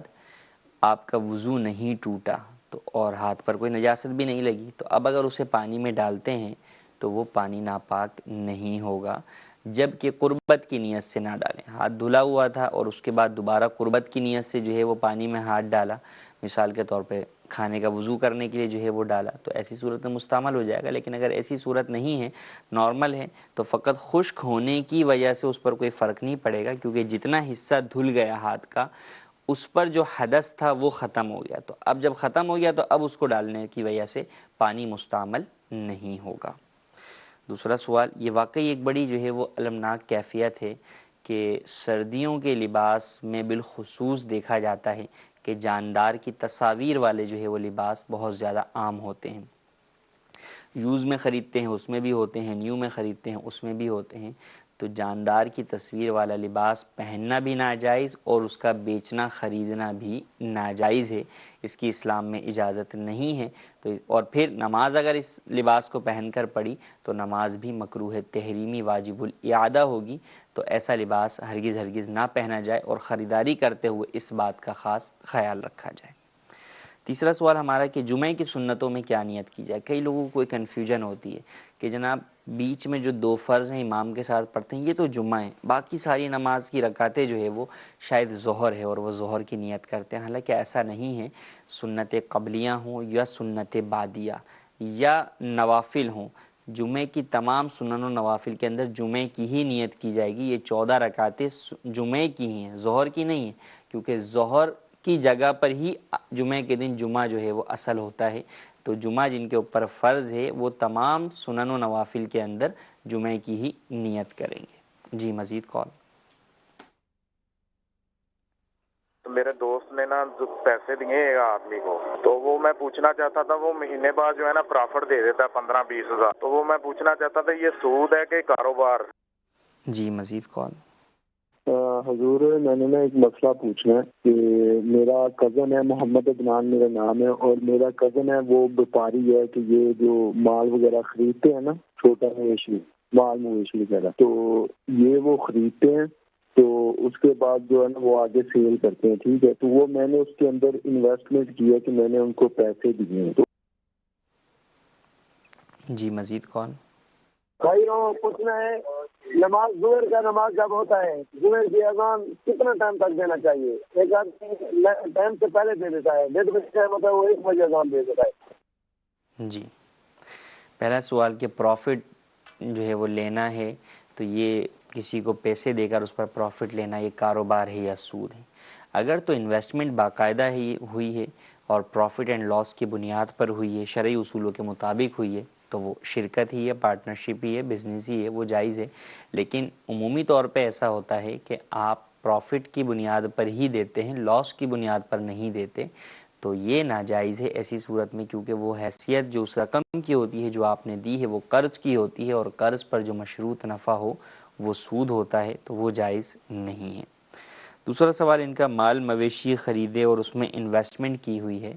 آپ کا وضو نہیں ٹوٹا تو اور ہاتھ پر کوئی نجاست بھی نہیں لگی تو اب اگر اسے پانی میں ڈالتے ہیں تو وہ پانی ناپاک نہیں ہوگا، جب کہ قربت کی نیت سے نہ ڈالیں۔ ہاتھ دھلا ہوا تھا اور اس کے بعد دوبارہ قربت کی نیت سے جو ہے وہ پانی میں ہاتھ ڈالا، مثال کے طور پہ کھانے کا وضو کرنے کے لیے جو ہے وہ ڈالا، تو ایسی صورت میں مستعمل ہو جائے گا۔ لیکن اگر ایسی صورت نہیں ہے، نارمل ہے، تو فقط خشک ہونے کی وجہ سے اس پر کوئی فرق نہیں پڑے گا، کیونکہ جتنا حصہ دھل گیا ہاتھ کا اس پر جو حدث تھا وہ ختم ہو گیا، تو اب جب ختم ہو گیا تو اب اس کو ڈالنے کی وجہ سے پانی مستعمل نہیں ہوگا۔ دوسرا سوال، یہ واقعی ایک بڑی جو ہے وہ المناک کیفیت ہے کہ سردیوں کے لباس میں بالخصوص دیکھا جاتا ہے کہ جاندار کی تصاویر والے جو ہے وہ لباس بہت زیادہ عام ہوتے ہیں، یوز میں خریدتے ہیں اس میں بھی ہوتے ہیں، نیو میں خریدتے ہیں اس میں بھی ہوتے ہیں، تو جاندار کی تصویر والا لباس پہننا بھی ناجائز اور اس کا بیچنا خریدنا بھی ناجائز ہے، اس کی اسلام میں اجازت نہیں ہے۔ تو اور پھر نماز اگر اس لباس کو پہن کر پڑھی تو نماز بھی مکروہ تحریمی واجب الاعادہ ہوگی، تو ایسا لباس ہرگز نہ پہنا جائے اور خریداری کرتے ہوئے اس بات کا خاص خیال رکھا جائے۔ تیسرا سوال ہمارا کہ جمعہ کی سنتوں میں کیا نیت کی جائے؟ کئی لوگوں کو کوئی کنفیوژن ہوتی ہے کہ جناب بیچ میں جو 2 فرض ہیں امام کے ساتھ پڑھتے ہیں یہ تو جمعہ ہے، باقی ساری نماز کی رکعتیں جو ہے وہ شاید ظہر ہے اور وہ ظہر کی نیت کرتے ہیں، حالانکہ ایسا نہیں ہے۔ سنت قبلیہ ہوں یا سنت بعدیہ یا نوافل ہوں، جمعے کی تمام سنن و نوافل کے اندر جمعے کی ہی نیت کی جائے گی۔ یہ 14 رکعتیں جمعے کی ہی ہیں، ظہر کی نہیں ہیں، کیونکہ ظہر کی جگہ پر ہی جمعے کے دن جمعہ جو ہے وہ اصل ہوتا ہے، تو جمعہ جن کے اوپر فرض ہے وہ تمام سنن و نوافل کے اندر جمعے کی ہی نیت کریں گے۔ جی مزید کال۔ میرے دوست نے نا جو پیسے دیے ایک آدمی کو، تو وہ میں پوچھنا چاہتا تھا، وہ مہینے بعد جو ہے نا پرافٹ دے دیتا ہے 15-20 ہزار، تو وہ میں پوچھنا چاہتا تھا یہ سود ہے کہ کاروبار؟ جی مزید کال۔ حضور میں نے نا ایک مسئلہ پوچھنا ہے کہ میرا کزن ہے، محمد عدنان میرا نام ہے، اور میرا کزن ہے وہ وپاری ہے کہ یہ جو مال وغیرہ خریدتے ہیں نا، چھوٹا مویشی مال مویشی وغیرہ، تو یہ وہ خریدتے ہیں تو اس کے بعد جو ہے نا وہ آگے سیل کرتے ہیں، ٹھیک ہے، تو وہ میں نے اس کے اندر انویسٹمنٹ کی ہے کہ میں نے ان کو پیسے دیے ہیں۔ جی مزید کال۔ بھائی پوچھنا ہے نماز ظہر کا نماز جب ہوتا ہے ظہر کی اذان کتنا ٹائم تک دینا چاہیے؟ ایک آدمی ٹائم سے پہلے دے دیتا ہے، 1:30 بجے ٹائم ہوتا ہے وہ 1 بجے اذان دے دیتا ہے۔ جی پہلا سوال کہ پروفٹ جو ہے وہ لینا ہے تو یہ کسی کو پیسے دے کر اس پر پروفٹ لینا یہ کاروبار ہے یا سود ہے؟ اگر تو انویسٹمنٹ باقاعدہ ہی ہوئی ہے اور پروفٹ اینڈ لاس کی بنیاد پر ہوئی ہے، شرعی اصولوں کے مطابق ہوئی ہے، تو وہ شرکت ہی ہے، پارٹنرشپ ہی ہے، بزنس ہی ہے، وہ جائز ہے۔ لیکن عمومی طور پہ ایسا ہوتا ہے کہ آپ پروفٹ کی بنیاد پر ہی دیتے ہیں، لاس کی بنیاد پر نہیں دیتے، تو یہ ناجائز ہے ایسی صورت میں، کیونکہ وہ حیثیت جو اس رقم کی ہوتی ہے جو آپ نے دی ہے وہ قرض کی ہوتی ہے، اور قرض پر جو مشروط نفع ہو وہ سود ہوتا ہے، تو وہ جائز نہیں ہے۔ دوسرا سوال ان کا، مال مویشی خریدے اور اس میں انویسٹمنٹ کی ہوئی ہے،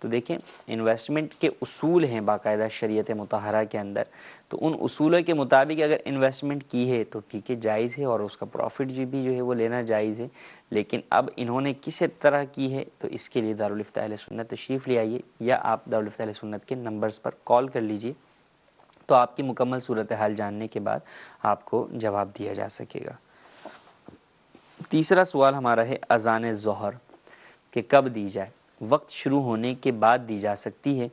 تو دیکھیں انویسٹمنٹ کے اصول ہیں باقاعدہ شریعت مطہرہ کے اندر، تو ان اصولوں کے مطابق اگر انویسٹمنٹ کی ہے تو ٹھیک ہے جائز ہے، اور اس کا پروفٹ بھی جو ہے وہ لینا جائز ہے، لیکن اب انہوں نے کس طرح کی ہے تو اس کے لیے دارالفتاء اہل سنت تشریف لے آئیے، یا آپ دارالفتاء اہل سنت کے نمبرز پر کال کر لیجئے، تو آپ کی مکمل صورتحال جاننے کے بعد آپ کو جواب دیا جا سکے گا۔ تیسرا سوال ہمارا ہے اذان ظہر کہ کب دی جائے؟ وقت شروع ہونے کے بعد دی جا سکتی ہے۔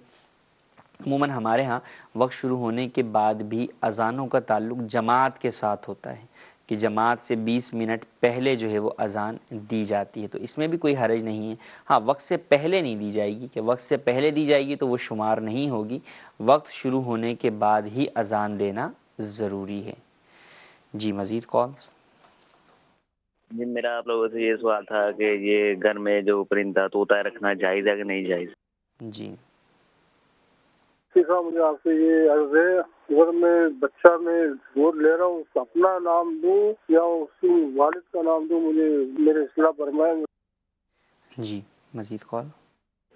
عموماً ہمارے ہاں وقت شروع ہونے کے بعد بھی اذانوں کا تعلق جماعت کے ساتھ ہوتا ہے، کہ جماعت سے 20 منٹ پہلے جو ہے وہ اذان دی جاتی ہے، تو اس میں بھی کوئی حرج نہیں ہے۔ ہاں وقت سے پہلے نہیں دی جائے گی، کہ وقت سے پہلے دی جائے گی تو وہ شمار نہیں ہوگی، وقت شروع ہونے کے بعد ہی اذان دینا ضروری ہے۔ جی مزید کالز؟ جی میرا آپ لوگوں سے یہ سوال تھا کہ یہ گھر میں جو پرندہ طوطا رکھنا جائز ہے کہ نہیں جائز؟ جی صاحب مجھے آپ سے یہ عرض ہے، اگر میں بچہ میں گود لے رہا ہوں تو اپنا نام دوں یا اس کی والد کا نام دوں، مجھے میرے اصلاح فرمائیں۔ جی مزید کال؟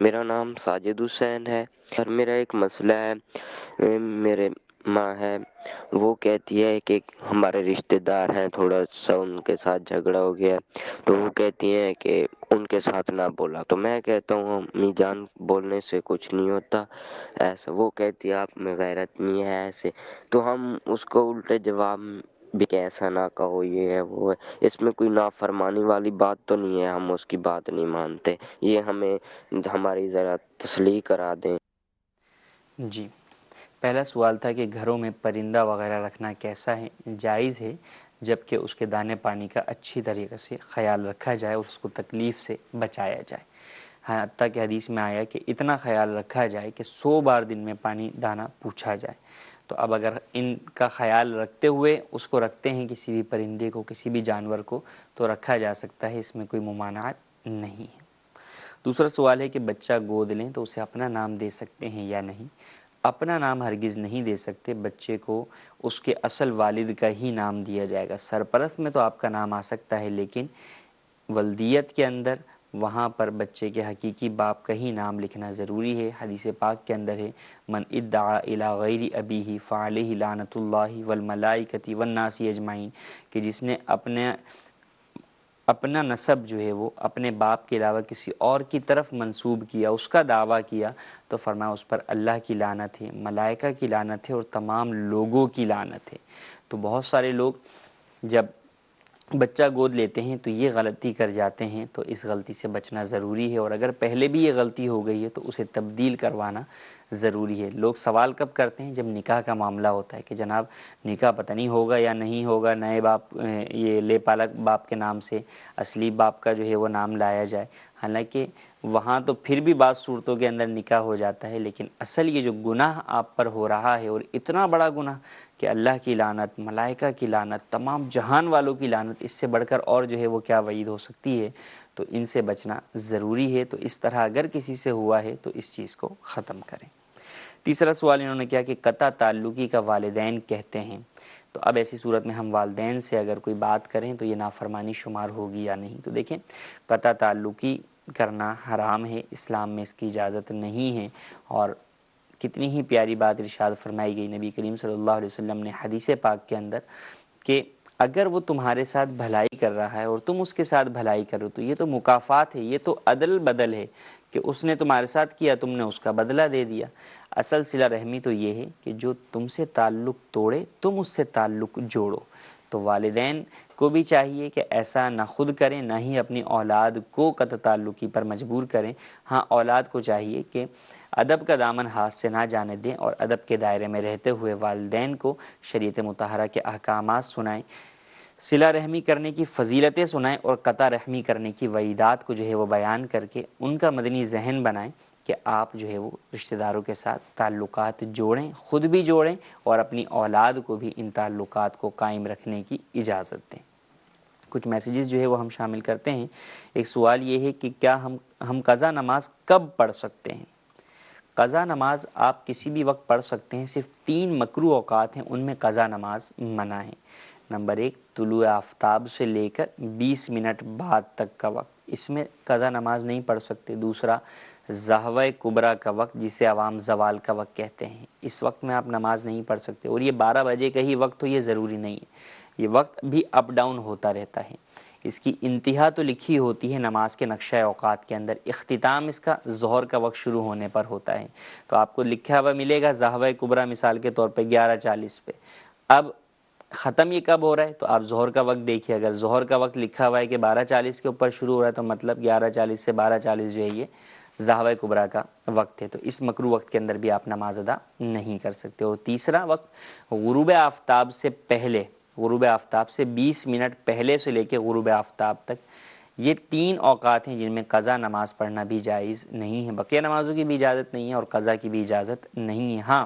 میرا نام ساجد حسین ہے اور میرا ایک مسئلہ ہے، میرے ماں ہے وہ کہتی ہے کہ ہمارے رشتہ دار ہیں، تھوڑا سا ان کے ساتھ جھگڑا ہو گیا تو وہ کہتی ہیں کہ ان کے ساتھ نہ بولا، تو میں کہتا ہوں امی جان بولنے سے کچھ نہیں ہوتا ایسا، وہ کہتی ہے آپ میں غیرت نہیں ہے ایسے، تو ہم اس کو الٹے جواب بھی کہ ایسا نہ کہو یہ ہے وہ ہے، اس میں کوئی نافرمانی والی بات تو نہیں ہے، ہم اس کی بات نہیں مانتے، یہ ہمیں ہماری ذرا تسلی کرا دیں۔ جی پہلا سوال تھا کہ گھروں میں پرندہ وغیرہ رکھنا کیسا ہے؟ جائز ہے، جبکہ اس کے دانے پانی کا اچھی طریقے سے خیال رکھا جائے اور اس کو تکلیف سے بچایا جائے۔ ہاں حتیٰ کہ حدیث میں آیا کہ اتنا خیال رکھا جائے کہ 100 بار دن میں پانی دانا پوچھا جائے۔ تو اب اگر ان کا خیال رکھتے ہوئے اس کو رکھتے ہیں کسی بھی پرندے کو، کسی بھی جانور کو، تو رکھا جا سکتا ہے، اس میں کوئی ممانعت نہیں ہے۔ دوسرا سوال ہے کہ بچہ گود لیں تو اسے اپنا نام دے سکتے ہیں یا نہیں؟ اپنا نام ہرگز نہیں دے سکتے، بچے کو اس کے اصل والد کا ہی نام دیا جائے گا۔ سرپرست میں تو آپ کا نام آ سکتا ہے، لیکن ولدیت کے اندر وہاں پر بچے کے حقیقی باپ کا ہی نام لکھنا ضروری ہے۔ حدیث پاک کے اندر ہے من ادعا الی غیر ابیہ فعلیہ لعنۃ اللہ والملائکۃ والناس اجمعین، کہ جس نے اپنا نسب جو ہے وہ اپنے باپ کے علاوہ کسی اور کی طرف منسوب کیا، اس کا دعویٰ کیا، تو فرمایا اس پر اللہ کی لعنت ہے، ملائکہ کی لعنت ہے اور تمام لوگوں کی لعنت ہے۔ تو بہت سارے لوگ جب بچہ گود لیتے ہیں تو یہ غلطی کر جاتے ہیں، تو اس غلطی سے بچنا ضروری ہے، اور اگر پہلے بھی یہ غلطی ہو گئی ہے تو اسے تبدیل کروانا ضروری ہے۔ لوگ سوال کب کرتے ہیں؟ جب نکاح کا معاملہ ہوتا ہے کہ جناب نکاح پتہ نہیں ہوگا یا نہیں ہوگا، نئے باپ یہ لے پالک باپ کے نام سے اصلی باپ کا جو ہے وہ نام لایا جائے۔ حالانکہ وہاں تو پھر بھی بعض صورتوں کے اندر نکاح ہو جاتا ہے، لیکن اصل یہ جو گناہ آپ پر ہو رہا ہے، اور اتنا بڑا گناہ کہ اللہ کی لعنت، ملائکہ کی لعنت، تمام جہان والوں کی لعنت، اس سے بڑھ کر اور جو ہے وہ کیا وعید ہو سکتی ہے، تو ان سے بچنا ضروری ہے۔ تو اس طرح اگر کسی سے ہوا ہے تو اس چیز کو ختم کریں۔ تیسرا سوال انہوں نے کیا کہ قطع تعلقی کا والدین کہتے ہیں، تو اب ایسی صورت میں ہم والدین سے اگر کوئی بات کریں تو یہ نافرمانی شمار ہوگی یا نہیں؟ تو دیکھیں قطع تعلقی کرنا حرام ہے، اسلام میں اس کی اجازت نہیں ہے، اور کتنی ہی پیاری بات ارشاد فرمائی گئی نبی کریم صلی اللہ علیہ وسلم نے حدیث پاک کے اندر کہ اگر وہ تمہارے ساتھ بھلائی کر رہا ہے اور تم اس کے ساتھ بھلائی کرو تو یہ تو مکافات ہے، یہ تو عدل بدل ہے کہ اس نے تمہارے ساتھ کیا، تم نے اس کا بدلہ دے دیا۔ اصل صلہ رحمی تو یہ ہے کہ جو تم سے تعلق توڑے تم اس سے تعلق جوڑو۔ تو والدین کو بھی چاہیے کہ ایسا نہ خود کریں، نہ ہی اپنی اولاد کو قطع تعلقی پر مجبور کریں۔ ہاں اولاد کو چاہیے کہ ادب کا دامن ہاتھ سے نہ جانے دیں، اور ادب کے دائرے میں رہتے ہوئے والدین کو شریعت مطہرہ کے احکامات سنائیں، صلہ رحمی کرنے کی فضیلتیں سنائیں، اور قطع رحمی کرنے کی وعیدات کو جو ہے وہ بیان کر کے ان کا مدنی ذہن بنائیں کہ آپ جو ہے وہ رشتہ داروں کے ساتھ تعلقات جوڑیں، خود بھی جوڑیں، اور اپنی اولاد کو بھی ان تعلقات کو قائم رکھنے کی اجازت دیں۔ کچھ میسیجز جو ہے وہ ہم شامل کرتے ہیں۔ ایک سوال یہ ہے کہ کیا ہم قضا نماز کب پڑھ سکتے ہیں؟ قضا نماز آپ کسی بھی وقت پڑھ سکتے ہیں، صرف 3 مکروہ اوقات ہیں، ان میں قضا نماز منع ہے۔ نمبر 1 طلوع آفتاب سے لے کر 20 منٹ بعد تک کا وقت، اس میں قضا نماز نہیں پڑھ سکتے۔ دوسرا ظہوہ کبریٰ کا وقت، جسے عوام زوال کا وقت کہتے ہیں، اس وقت میں آپ نماز نہیں پڑھ سکتے، اور یہ 12 بجے کا ہی وقت ہو یہ ضروری نہیں ہے، یہ وقت بھی اپ ڈاؤن ہوتا رہتا ہے۔ اس کی انتہا تو لکھی ہوتی ہے نماز کے نقشہ اوقات کے اندر، اختتام اس کا ظہر کا وقت شروع ہونے پر ہوتا ہے، تو آپ کو لکھا ہوا ملے گا ظہوہ کبریٰ مثال کے طور پہ 11:40 پہ۔ اب ختم یہ کب ہو رہا ہے تو آپ ظہر کا وقت دیکھیے، اگر ظہر کا وقت لکھا ہوا ہے کہ 12:40 کے اوپر شروع ہو رہا ہے تو مطلب 11:40 سے 12:40 جو ہے یہ ظہوہ کبریٰ کا وقت ہے، تو اس مکروہ وقت کے اندر بھی آپ نماز ادا نہیں کر سکتے۔ اور تیسرا وقت غروب آفتاب سے پہلے، غروب آفتاب سے 20 منٹ پہلے سے لے کے غروب آفتاب تک، یہ 3 اوقات ہیں جن میں قضا نماز پڑھنا بھی جائز نہیں ہے، بقیہ نمازوں کی بھی اجازت نہیں ہے اور قضا کی بھی اجازت نہیں ہے۔ ہاں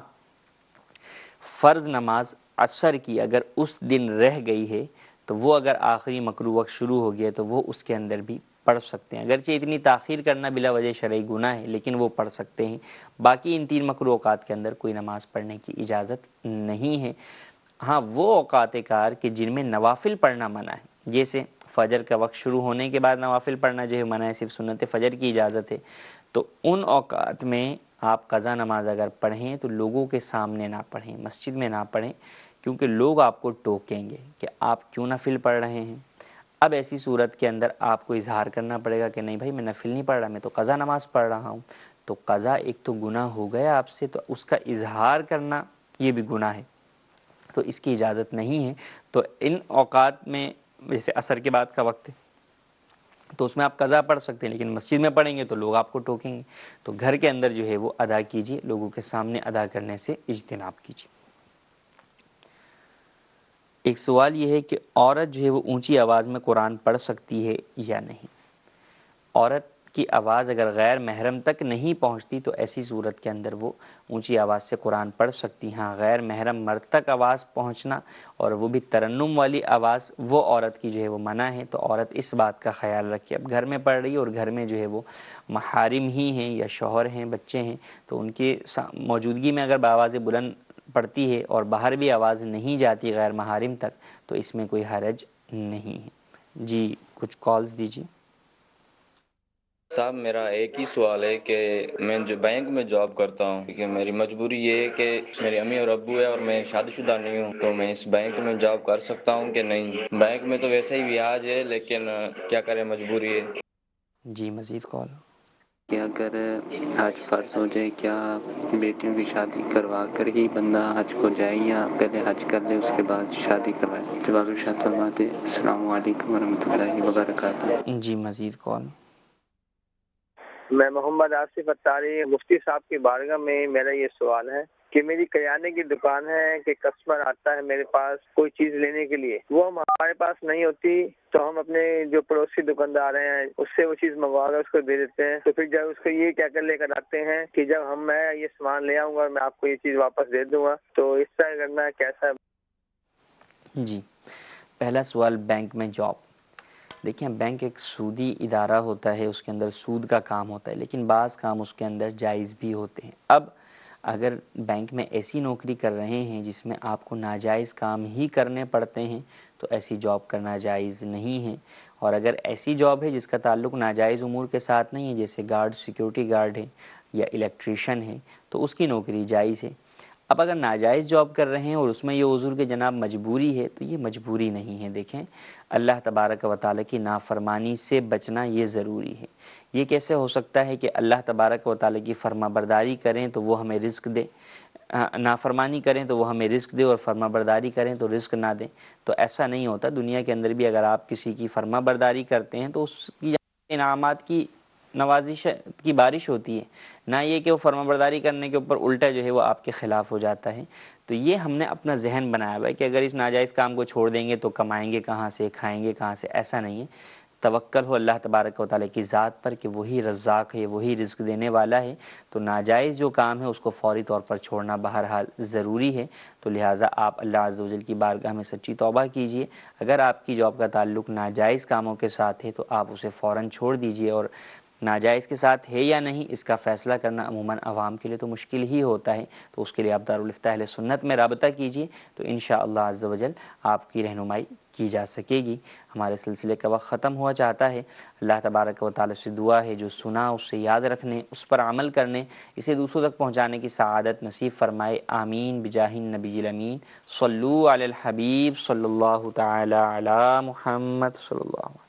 فرض نماز عصر کی اگر اس دن رہ گئی ہے تو وہ اگر آخری مکروہ وقت شروع ہو گیا تو وہ اس کے اندر بھی پڑھ سکتے ہیں، اگرچہ اتنی تاخیر کرنا بلا وجہ شرعی گناہ ہے لیکن وہ پڑھ سکتے ہیں۔ باقی ان 3 مکروہ اوقات کے اندر کوئی نماز پڑھنے کی اجازت نہیں ہے۔ ہاں وہ اوقات کار کہ جن میں نوافل پڑھنا منع ہے، جیسے فجر کا وقت شروع ہونے کے بعد نوافل پڑھنا جو ہے منع ہے، صرف سنت فجر کی اجازت ہے، تو ان اوقات میں آپ قضا نماز اگر پڑھیں تو لوگوں کے سامنے نہ پڑھیں، مسجد میں نہ پڑھیں، کیونکہ لوگ آپ کو ٹوکیں گے کہ آپ کیوں نفل پڑھ رہے ہیں۔ اب ایسی صورت کے اندر آپ کو اظہار کرنا پڑے گا کہ نہیں بھائی میں نفل نہیں پڑھ رہا، میں تو قضا نماز پڑھ رہا ہوں، تو قضا ایک تو گناہ ہو گیا آپ سے، تو اس کا اظہار کرنا یہ بھی گناہ ہے، تو اس کی اجازت نہیں ہے۔ تو ان اوقات میں جیسے عصر کے بعد کا وقت ہے تو اس میں آپ قضا پڑھ سکتے ہیں، لیکن مسجد میں پڑھیں گے تو لوگ آپ کو ٹوکیں گے، تو گھر کے اندر جو ہے وہ ادا کیجیے، لوگوں کے سامنے ادا کرنے سے اجتناب کیجیے۔ ایک سوال یہ ہے کہ عورت جو ہے وہ اونچی آواز میں قرآن پڑھ سکتی ہے یا نہیں؟ عورت کی آواز اگر غیر محرم تک نہیں پہنچتی تو ایسی صورت کے اندر وہ اونچی آواز سے قرآن پڑھ سکتی۔ ہاں غیر محرم مرد تک آواز پہنچنا اور وہ بھی ترنم والی آواز، وہ عورت کی جو ہے وہ منع ہے، تو عورت اس بات کا خیال رکھے، اب گھر میں پڑھ رہی ہے اور گھر میں جو ہے وہ محارم ہی ہیں یا شوہر ہیں، بچے ہیں، تو ان کی موجودگی میں اگر بآواز بلند پڑھتی ہے اور باہر بھی آواز نہیں جاتی غیر محارم تک تو اس میں کوئی حرج نہیں ہے۔ جی کچھ کالز دیجیے۔ صاحب میرا ایک ہی سوال ہے کہ میں جو بینک میں جاب کرتا ہوں کہ میری مجبوری یہ ہے کہ میری امی اور ابو ہے اور میں شادی شدہ نہیں ہوں، تو میں اس بینک میں جاب کر سکتا ہوں کہ نہیں؟ بینک میں تو ویسے ہی بیاج ہے لیکن کیا کریں مجبوری ہے۔ جی مزید کال۔ کہ اگر حج فرض ہو جائے کیا بیٹیوں کی شادی کروا کر ہی بندہ حج کو جائے یا پہلے حج کر لے اس کے بعد شادی کروائے؟ جواب ارشاد فرماتے السلام علیکم ورحمۃ اللہ وبرکاتہ۔ جی مزید کال۔ میں محمد آصف اتاری، مفتی صاحب کی بارگاہ میں میرا یہ سوال ہے کہ میری کریانے کی دکان ہے کہ کسٹمر آتا ہے میرے پاس کوئی چیز لینے کے لیے، وہ ہمارے پاس نہیں ہوتی تو ہم اپنے جو پڑوسی دکاندار ہیں اس سے وہ چیز منگوا کر اس کو دے دیتے ہیں، تو پھر جب اس کو یہ کہہ کر لے کر آتے ہیں کہ جب میں یہ سامان لے آؤں گا اور میں آپ کو یہ چیز واپس دے دوں گا، تو اس طرح کرنا کیسا ہے؟ جی پہلا سوال بینک میں جاب۔ دیکھیں بینک ایک سودی ادارہ ہوتا ہے، اس کے اندر سود کا کام ہوتا ہے، لیکن بعض کام اس کے اندر جائز بھی ہوتے ہیں۔ اب اگر بینک میں ایسی نوکری کر رہے ہیں جس میں آپ کو ناجائز کام ہی کرنے پڑتے ہیں تو ایسی جاب کرنا جائز نہیں ہے، اور اگر ایسی جاب ہے جس کا تعلق ناجائز امور کے ساتھ نہیں ہے، جیسے گارڈ، سیکیورٹی گارڈ ہے یا الیکٹریشین ہے، تو اس کی نوکری جائز ہے۔ اب اگر ناجائز جاب کر رہے ہیں اور اس میں یہ حضور کے جناب مجبوری ہے تو یہ مجبوری نہیں ہے۔ دیکھیں اللہ تبارک و تعالیٰ کی نافرمانی سے بچنا یہ ضروری ہے۔ یہ کیسے ہو سکتا ہے کہ اللہ تبارک و تعالیٰ کی فرما برداری کریں تو وہ ہمیں رزق دے، نافرمانی کریں تو وہ ہمیں رزق دے، اور فرما برداری کریں تو رزق نہ دیں؟ تو ایسا نہیں ہوتا۔ دنیا کے اندر بھی اگر آپ کسی کی فرما برداری کرتے ہیں تو اس کی انعامات کی نوازش کی بارش ہوتی ہے، نہ یہ کہ وہ فرما برداری کرنے کے اوپر الٹا جو ہے وہ آپ کے خلاف ہو جاتا ہے۔ تو یہ ہم نے اپنا ذہن بنایا ہوا ہے کہ اگر اس ناجائز کام کو چھوڑ دیں گے تو کمائیں گے کہاں سے، کھائیں گے کہاں سے، ایسا نہیں ہے۔ توکل ہو اللہ تبارک و تعالیٰ کی ذات پر کہ وہی رزاق ہے، وہی رزق دینے والا ہے، تو ناجائز جو کام ہے اس کو فوری طور پر چھوڑنا بہرحال ضروری ہے۔ تو لہٰذا آپ اللہ عز و جل کی بارگاہ میں سچی توبہ کیجئے۔ اگر آپ کی جاب کا تعلق ناجائز کاموں کے ساتھ ہے تو آپ اسے فوراً چھوڑ دیجئے، اور ناجائز کے ساتھ ہے یا نہیں اس کا فیصلہ کرنا عموماً عوام کے لیے تو مشکل ہی ہوتا ہے، تو اس کے لیے آپ دارالفتاح اہل سنت میں رابطہ کیجئے، تو انشاءاللہ عز و جل آپ کی رہنمائی کی جا سکے گی۔ ہمارے سلسلے کا وقت ختم ہوا چاہتا ہے۔ اللہ تبارک و تعالی سے دعا ہے جو سنا اسے یاد رکھنے، اس پر عمل کرنے، اسے دوسروں تک پہنچانے کی سعادت نصیب فرمائے، آمین بجاہ النبی الامین۔ صلو علی الحبیب صلی اللہ تعالی علی محمد صلی اللہ علیہ وسلم۔